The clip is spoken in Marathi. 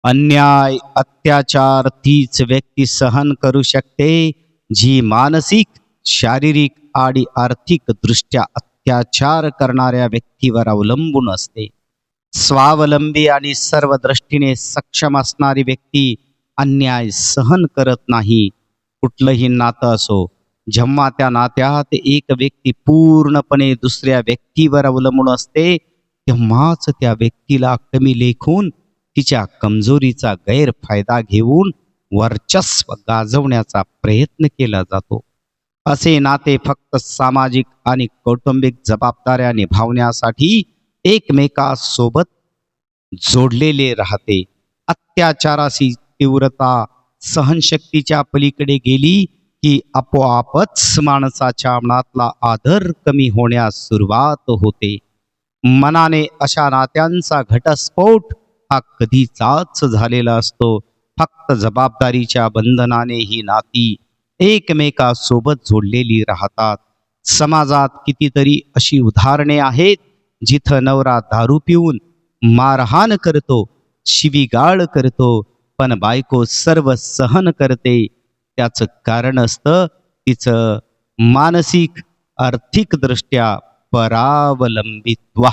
अन्याय अत्याचार तीच व्यक्ती सहन करू शकते जी मानसिक, शारीरिक आणि आर्थिक दृष्ट्या अत्याचार करणाऱ्या व्यक्तीवर अवलंबून असते. स्वावलंबी आणि सर्व दृष्टीने सक्षम असणारी व्यक्ती अन्याय सहन करत नाही. कुठलंही नातं असो, जेव्हा त्या नात्यात एक व्यक्ती पूर्णपणे दुसऱ्या व्यक्तीवर अवलंबून असते, तेव्हाच त्या व्यक्तीला कमी लेखून तिच्या कमजोरीचा गैरफायदा घेऊन वर्चस्व गाजवण्याचा प्रयत्न केला जातो. असे नाते फक्त सामाजिक आणि कौटुंबिक जबाबदाऱ्या निभावण्यासाठी एकमेकासोबत जोडलेले राहते. अत्याचाराची तीव्रता सहनशक्तीच्या पलीकडे गेली की आपोआपच माणसाच्या मनातला आदर कमी होण्यास सुरुवात होते. मनाने अशा नात्यांचा घटस्फोट हा कधीचाच झालेला असतो. फक्त जबाबदारीच्या बंधनाने ही नाती एकमेकासोबत जोडलेली राहतात. समाजात कितीतरी अशी उदाहरणे आहेत जिथं नवरा दारू पिऊन मारहाण करतो, शिवीगाळ करतो, पण बायको सर्व सहन करते. त्याचं कारण असतं तिचं मानसिक, आर्थिक दृष्ट्या परावलंबित्व.